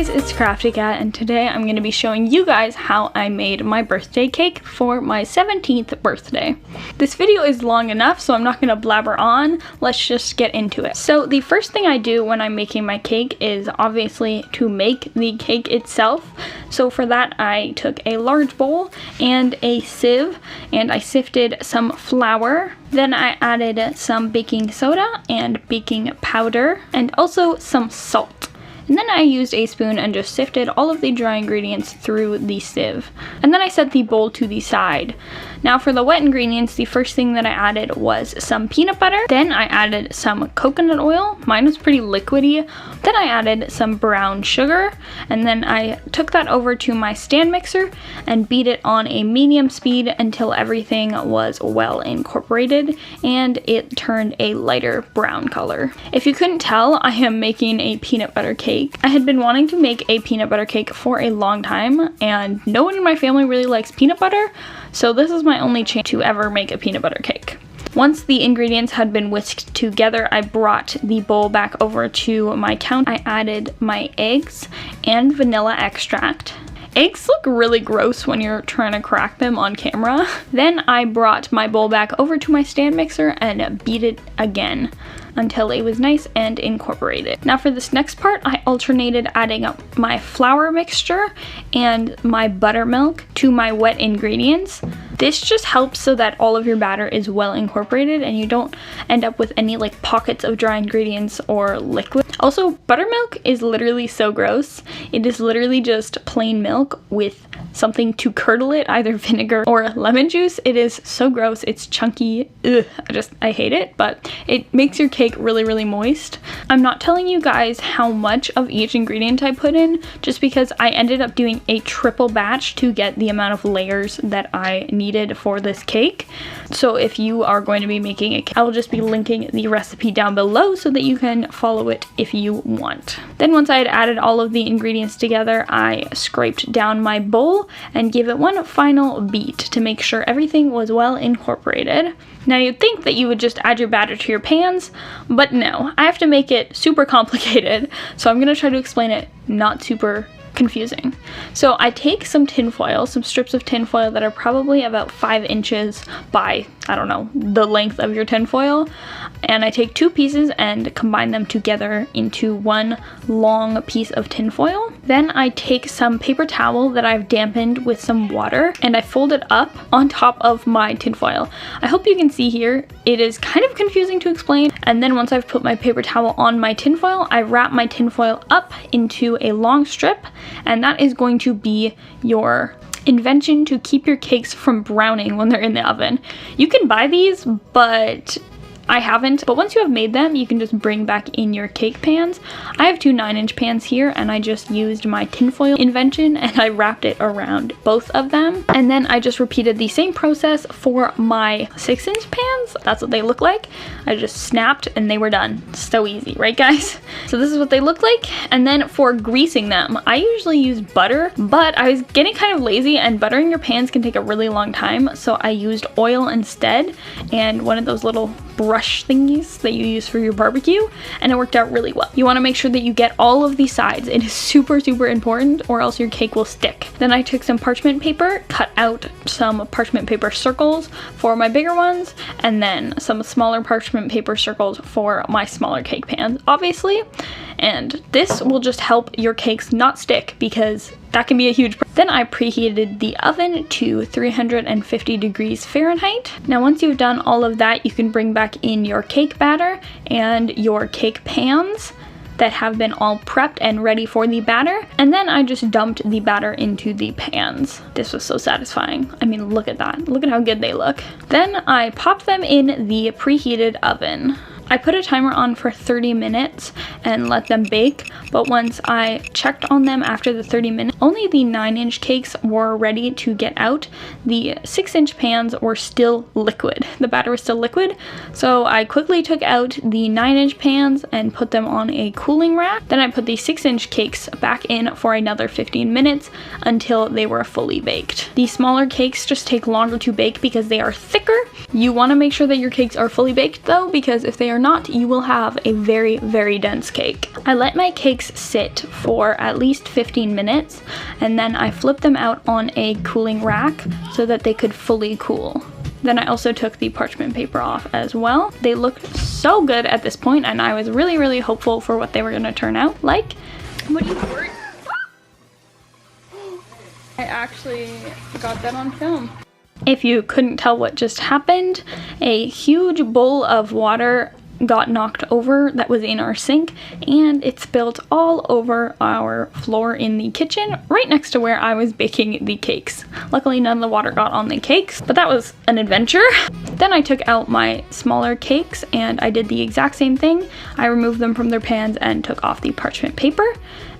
guys, it's CrafTea and today I'm going to be showing you guys how I made my birthday cake for my 17th birthday. This video is long enough, so I'm not going to blabber on. Let's just get into it. So the first thing I do when I'm making my cake is obviously to make the cake itself. So for that I took a large bowl and a sieve and I sifted some flour. Then I added some baking soda and baking powder and also some salt. And then I used a spoon and just sifted all of the dry ingredients through the sieve. And then I set the bowl to the side. Now for the wet ingredients, the first thing that I added was some peanut butter. Then I added some coconut oil. Mine was pretty liquidy. Then I added some brown sugar. And then I took that over to my stand mixer and beat it on a medium speed until everything was well incorporated and it turned a lighter brown color. If you couldn't tell, I am making a peanut butter cake. I had been wanting to make a peanut butter cake for a long time and no one in my family really likes peanut butter, so this is my only chance to ever make a peanut butter cake. Once the ingredients had been whisked together, I brought the bowl back over to my counter. I added my eggs and vanilla extract. Eggs look really gross when you're trying to crack them on camera. Then I brought my bowl back over to my stand mixer and beat it again until it was nice and incorporated. Now for this next part, I alternated adding up my flour mixture and my buttermilk to my wet ingredients. This just helps so that all of your batter is well incorporated and you don't end up with any like pockets of dry ingredients or liquid. Also, buttermilk is literally so gross. It is literally just plain milk with something to curdle it, either vinegar or lemon juice. It is so gross. It's chunky. Ugh, I hate it, but it makes your cake really moist. I'm not telling you guys how much of each ingredient I put in just because I ended up doing a triple batch to get the amount of layers that I needed for this cake. So if you are going to be making a cake, I will just be linking the recipe down below so that you can follow it if you want. Then once I had added all of the ingredients together, I scraped down my bowl and gave it one final beat to make sure everything was well incorporated. Now you'd think that you would just add your batter to your pans, but no, I have to make it super complicated, so I'm gonna try to explain it not super confusing. So I take some tin foil, some strips of tin foil that are probably about 5 inches by, I don't know, the length of your tin foil, and I take 2 pieces and combine them together into one long piece of tin foil. Then I take some paper towel that I've dampened with some water and I fold it up on top of my tin foil. I hope you can see here, it is kind of confusing to explain. And then once I've put my paper towel on my tin foil, I wrap my tin foil up into a long strip, and that is going to be your invention to keep your cakes from browning when they're in the oven. You can buy these, but I haven't, but once you have made them, you can just bring back in your cake pans. I have 2 9-inch pans here and I just used my tinfoil invention and I wrapped it around both of them. And then I just repeated the same process for my 6-inch pans. That's what they look like. I just snapped and they were done. So easy, right guys? So this is what they look like. And then for greasing them, I usually use butter, but I was getting kind of lazy and buttering your pans can take a really long time. So I used oil instead and one of those little brush thingies that you use for your barbecue, and it worked out really well. You want to make sure that you get all of the sides. It is super important or else your cake will stick. Then I took some parchment paper, cut out some parchment paper circles for my bigger ones, and then some smaller parchment paper circles for my smaller cake pans, obviously. And this will just help your cakes not stick because that can be a huge problem. Then I preheated the oven to 350 degrees Fahrenheit. Now once you've done all of that, you can bring back in your cake batter and your cake pans that have been all prepped and ready for the batter. And then I just dumped the batter into the pans. This was so satisfying. I mean, look at that. Look at how good they look. Then I popped them in the preheated oven. I put a timer on for 30 minutes and let them bake, but once I checked on them after the 30 minutes, only the 9-inch cakes were ready to get out. The 6-inch pans were still liquid. The batter was still liquid, so I quickly took out the 9-inch pans and put them on a cooling rack. Then I put the 6-inch cakes back in for another 15 minutes until they were fully baked. The smaller cakes just take longer to bake because they are thicker. You want to make sure that your cakes are fully baked though, because if they are not, you will have a very, very dense cake. I let my cakes sit for at least 15 minutes, and then I flipped them out on a cooling rack so that they could fully cool. Then I also took the parchment paper off as well. They looked so good at this point, and I was really, really hopeful for what they were gonna turn out like. What are you doing? I actually got that on film. If you couldn't tell what just happened, a huge bowl of water got knocked over that was in our sink, and it spilled all over our floor in the kitchen right next to where I was baking the cakes. Luckily none of the water got on the cakes, but that was an adventure. Then I took out my smaller cakes and I did the exact same thing. I removed them from their pans and took off the parchment paper,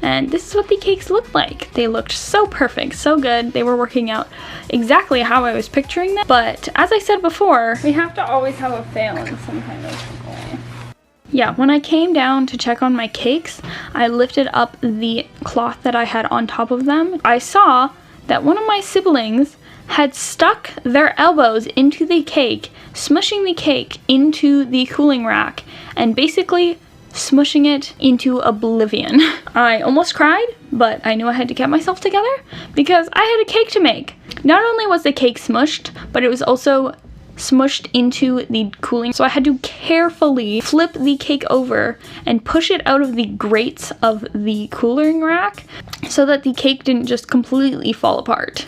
and this is what the cakes looked like. They looked so perfect, so good. They were working out exactly how I was picturing them, but as I said before, we have to always have a fail in some kind of way. Yeah, when I came down to check on my cakes, I lifted up the cloth that I had on top of them. I saw that one of my siblings had stuck their elbows into the cake, smushing the cake into the cooling rack, and basically smushing it into oblivion. I almost cried, but I knew I had to get myself together because I had a cake to make. Not only was the cake smushed, but it was also smushed into the cooling, so I had to carefully flip the cake over and push it out of the grates of the cooling rack so that the cake didn't just completely fall apart.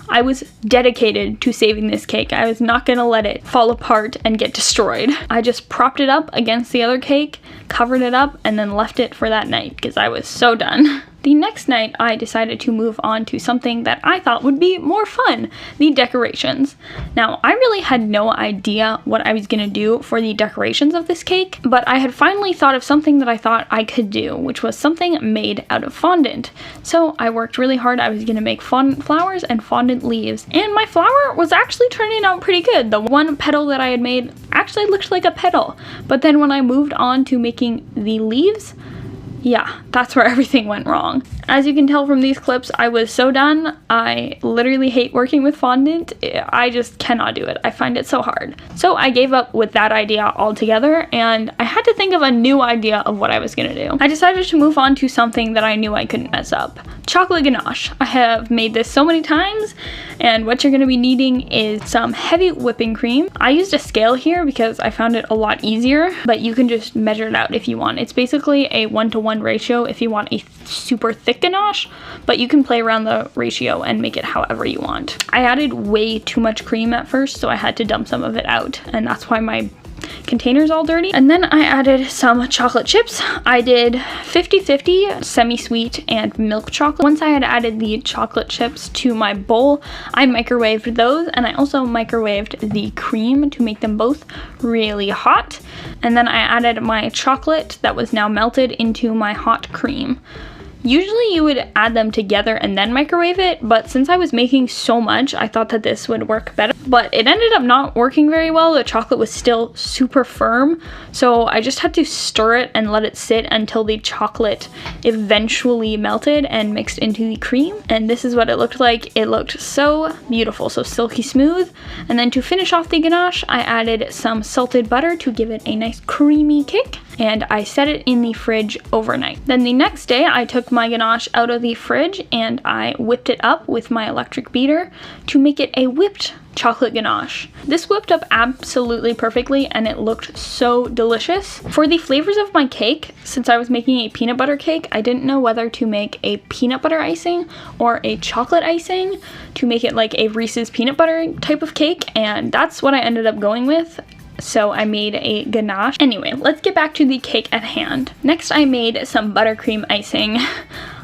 I was dedicated to saving this cake. I was not gonna let it fall apart and get destroyed. I just propped it up against the other cake, covered it up, and then left it for that night because I was so done. The next night, I decided to move on to something that I thought would be more fun, the decorations. Now, I really had no idea what I was gonna do for the decorations of this cake, but I had finally thought of something that I thought I could do, which was something made out of fondant. So I worked really hard. I was gonna make fondant flowers and fondant leaves, and my flower was actually turning out pretty good. The one petal that I had made actually looked like a petal, but then when I moved on to making the leaves, yeah, that's where everything went wrong. As you can tell from these clips, I was so done. I literally hate working with fondant. I just cannot do it. I find it so hard. So I gave up with that idea altogether, and I had to think of a new idea of what I was gonna do. I decided to move on to something that I knew I couldn't mess up. Chocolate ganache. I have made this so many times, and what you're gonna be needing is some heavy whipping cream. I used a scale here because I found it a lot easier, but you can just measure it out if you want. It's basically a 1-to-1 ratio if you want a super thick ganache, but you can play around the ratio and make it however you want. I added way too much cream at first, so I had to dump some of it out, and that's why my container's all dirty. And then I added some chocolate chips. I did 50-50 semi-sweet and milk chocolate. Once I had added the chocolate chips to my bowl, I microwaved those, and I also microwaved the cream to make them both really hot. And then I added my chocolate that was now melted into my hot cream. Usually you would add them together and then microwave it, but since I was making so much, I thought that this would work better. But it ended up not working very well. The chocolate was still super firm, so I just had to stir it and let it sit until the chocolate eventually melted and mixed into the cream. And this is what it looked like. It looked so beautiful, so silky smooth. And then to finish off the ganache, I added some salted butter to give it a nice creamy kick, and I set it in the fridge overnight. Then the next day, I took my ganache out of the fridge and I whipped it up with my electric beater to make it a whipped chocolate ganache. This whipped up absolutely perfectly and it looked so delicious. For the flavors of my cake, since I was making a peanut butter cake, I didn't know whether to make a peanut butter icing or a chocolate icing to make it like a Reese's peanut butter type of cake, and that's what I ended up going with. So I made a ganache. Anyway, let's get back to the cake at hand. Next, I made some buttercream icing.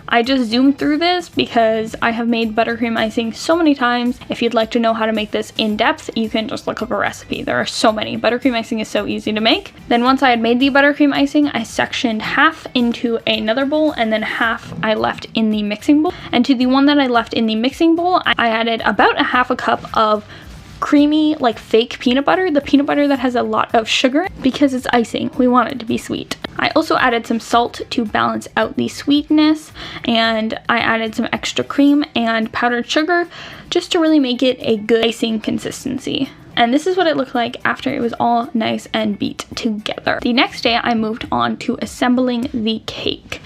I just zoomed through this because I have made buttercream icing so many times. If you'd like to know how to make this in depth, you can just look up a recipe. There are so many. Buttercream icing is so easy to make. Then once I had made the buttercream icing, I sectioned half into another bowl and then half I left in the mixing bowl. And to the one that I left in the mixing bowl, I added about a half a cup of creamy, like fake peanut butter, the peanut butter that has a lot of sugar, because it's icing. We want it to be sweet. I also added some salt to balance out the sweetness, and I added some extra cream and powdered sugar just to really make it a good icing consistency. And this is what it looked like after it was all nice and beat together. The next day I moved on to assembling the cake.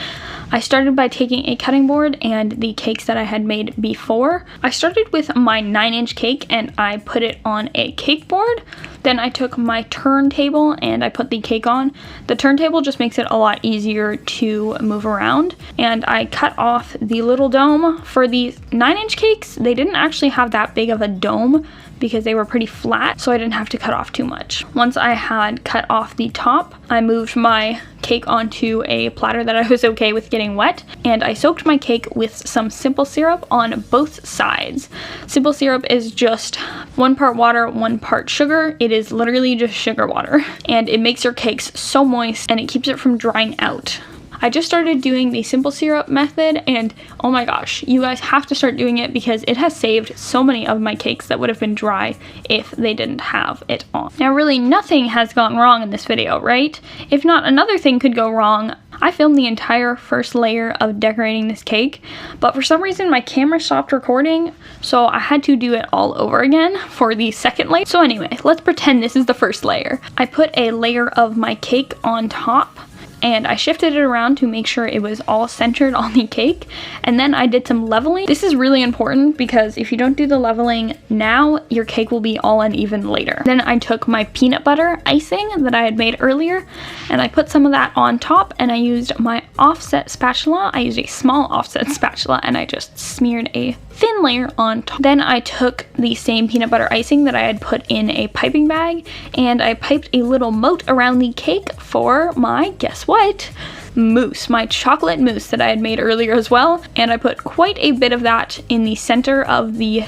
I started by taking a cutting board and the cakes that I had made before. I started with my 9-inch cake and I put it on a cake board. Then I took my turntable and I put the cake on. The turntable just makes it a lot easier to move around. And I cut off the little dome. For the 9-inch cakes, they didn't actually have that big of a dome because they were pretty flat, so I didn't have to cut off too much. Once I had cut off the top, I moved my cake onto a platter that I was okay with getting wet, and I soaked my cake with some simple syrup on both sides. Simple syrup is just 1 part water, 1 part sugar. It is literally just sugar water, and it makes your cakes so moist and it keeps it from drying out. I just started doing the simple syrup method, and oh my gosh, you guys have to start doing it because it has saved so many of my cakes that would have been dry if they didn't have it on. Now really nothing has gone wrong in this video, right? If not, another thing could go wrong. I filmed the entire first layer of decorating this cake, but for some reason my camera stopped recording, so I had to do it all over again for the second layer. So anyway, let's pretend this is the first layer. I put a layer of my cake on top, and I shifted it around to make sure it was all centered on the cake, and then I did some leveling. This is really important because if you don't do the leveling now, your cake will be all uneven later. Then I took my peanut butter icing that I had made earlier, and I put some of that on top, and I used my offset spatula. I used a small offset spatula, and I just smeared a thin layer on top. Then I took the same peanut butter icing that I had put in a piping bag, and I piped a little moat around the cake for my, guess what? Mousse, my chocolate mousse that I had made earlier as well. And I put quite a bit of that in the center of the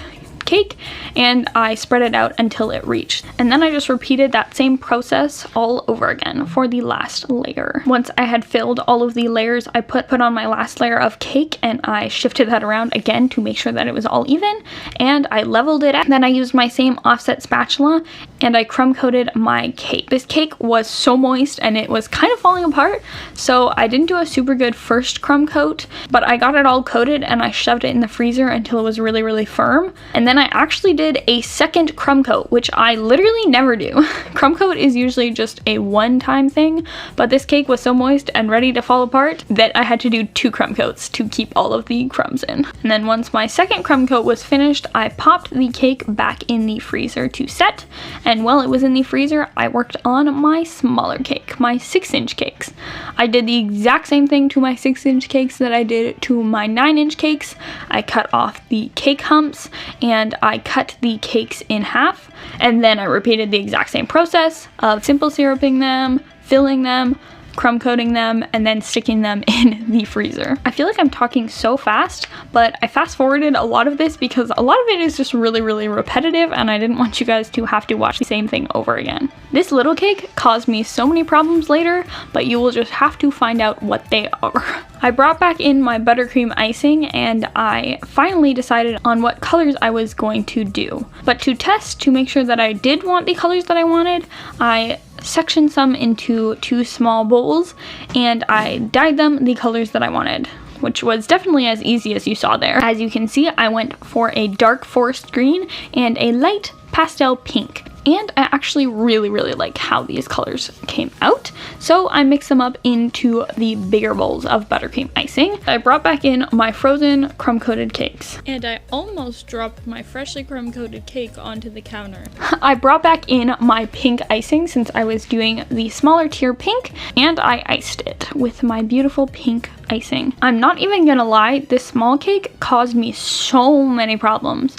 cake, and I spread it out until it reached. And then I just repeated that same process all over again for the last layer. Once I had filled all of the layers, I put on my last layer of cake, and I shifted that around again to make sure that it was all even, and I leveled it out. Then I used my same offset spatula and I crumb coated my cake. This cake was so moist and it was kind of falling apart, so I didn't do a super good first crumb coat, but I got it all coated and I shoved it in the freezer until it was really, really firm. And then I actually did a second crumb coat, which I literally never do. Crumb coat is usually just a one-time thing, but this cake was so moist and ready to fall apart that I had to do 2 crumb coats to keep all of the crumbs in. And then once my second crumb coat was finished, I popped the cake back in the freezer to set. And while it was in the freezer, I worked on my smaller cake, my 6-inch cakes. I did the exact same thing to my 6-inch cakes that I did to my 9-inch cakes. I cut off the cake humps and I cut the cakes in half, and then I repeated the exact same process of simple syruping them, filling them, crumb coating them, and then sticking them in the freezer. I feel like I'm talking so fast, but I fast forwarded a lot of this because a lot of it is just really, really repetitive, and I didn't want you guys to have to watch the same thing over again. This little cake caused me so many problems later, but you will just have to find out what they are. I brought back in my buttercream icing, and I finally decided on what colors I was going to do. But to test, to make sure that I did want the colors that I wanted, I sectioned some into 2 small bowls and I dyed them the colors that I wanted, which was definitely as easy as you saw there. As you can see, I went for a dark forest green and a light pastel pink. And I actually really, really like how these colors came out. So I mixed them up into the bigger bowls of buttercream icing. I brought back in my frozen crumb coated cakes. And I almost dropped my freshly crumb coated cake onto the counter. I brought back in my pink icing since I was doing the smaller tier pink, and I iced it with my beautiful pink icing. I'm not even gonna lie, this small cake caused me so many problems.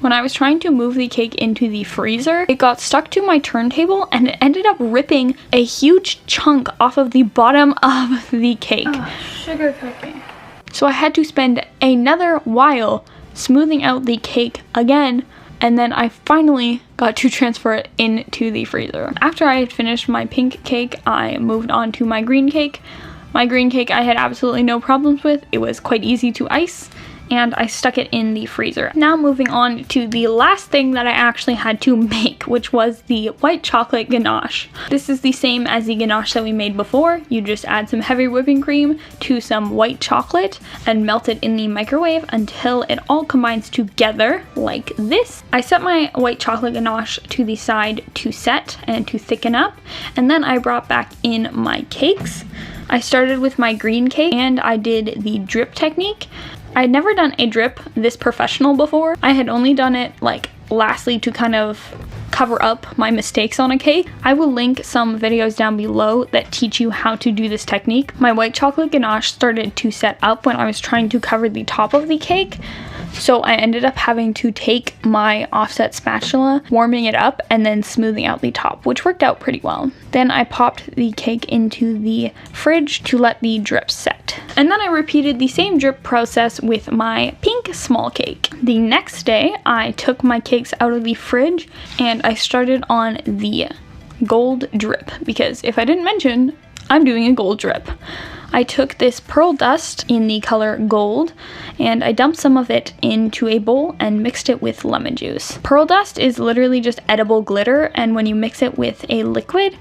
When I was trying to move the cake into the freezer, it got stuck to my turntable and it ended up ripping a huge chunk off of the bottom of the cake. Sugar cookie. So I had to spend another while smoothing out the cake again, and then I finally got to transfer it into the freezer. After I had finished my pink cake, I moved on to my green cake. My green cake I had absolutely no problems with. It was quite easy to ice. and I stuck it in the freezer. Now moving on to the last thing that I actually had to make, which was the white chocolate ganache. This is the same as the ganache that we made before. You just add some heavy whipping cream to some white chocolate and melt it in the microwave until it all combines together like this. I set my white chocolate ganache to the side to set and to thicken up, and then I brought back in my cakes. I started with my green cake and I did the drip technique. I had never done a drip this professional before. I had only done it like lastly to kind of cover up my mistakes on a cake. I will link some videos down below that teach you how to do this technique. My white chocolate ganache started to set up when I was trying to cover the top of the cake. So I ended up having to take my offset spatula, warming it up, and then smoothing out the top, which worked out pretty well. Then I popped the cake into the fridge to let the drip set. And then I repeated the same drip process with my pink small cake. The next day, I took my cakes out of the fridge and I started on the gold drip, because if I didn't mention, I'm doing a gold drip. I took this pearl dust in the color gold and I dumped some of it into a bowl and mixed it with lemon juice. Pearl dust is literally just edible glitter, and when you mix it with a liquid,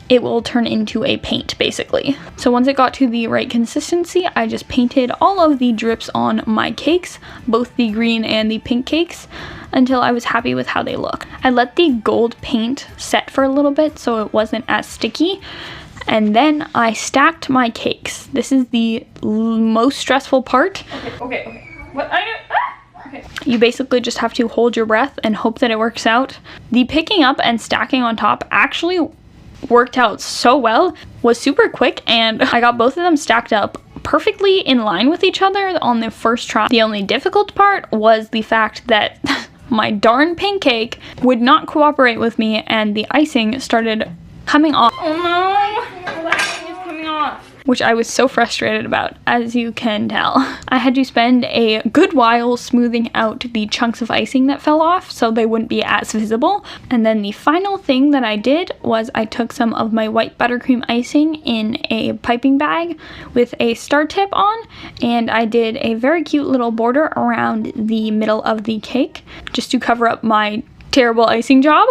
it will turn into a paint basically. So once it got to the right consistency, I just painted all of the drips on my cakes, both the green and the pink cakes, until I was happy with how they look. I let the gold paint set for a little bit so it wasn't as sticky. And then I stacked my cakes. This is the most stressful part. Okay. What? Okay. You basically just have to hold your breath and hope that it works out. The picking up and stacking on top actually worked out so well, was super quick, and I got both of them stacked up perfectly in line with each other on the first try. The only difficult part was the fact that my darn pink cake would not cooperate with me and the icing started coming off. Oh no! The icing is coming off. Which I was so frustrated about, as you can tell. I had to spend a good while smoothing out the chunks of icing that fell off so they wouldn't be as visible. And then the final thing that I did was I took some of my white buttercream icing in a piping bag with a star tip on, and I did a very cute little border around the middle of the cake just to cover up my terrible icing job.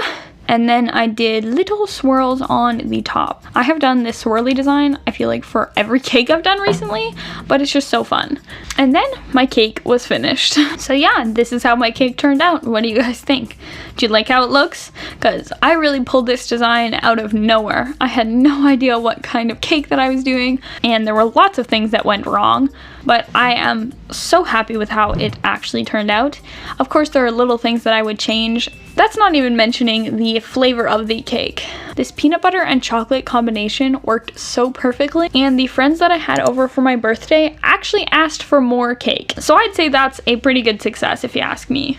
And then I did little swirls on the top. I have done this swirly design, I feel like, for every cake I've done recently, but it's just so fun. And then my cake was finished. So yeah, this is how my cake turned out. What do you guys think? Do you like how it looks? Because I really pulled this design out of nowhere. I had no idea what kind of cake that I was doing, and there were lots of things that went wrong, but I am so happy with how it actually turned out. Of course, there are little things that I would change. That's not even mentioning the flavor of the cake. This peanut butter and chocolate combination worked so perfectly, and the friends that I had over for my birthday actually asked for more cake. So I'd say that's a pretty good success if you ask me.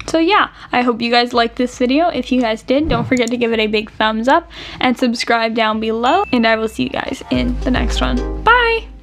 So yeah, I hope you guys liked this video. If you guys did, don't forget to give it a big thumbs up and subscribe down below, and I will see you guys in the next one. Bye!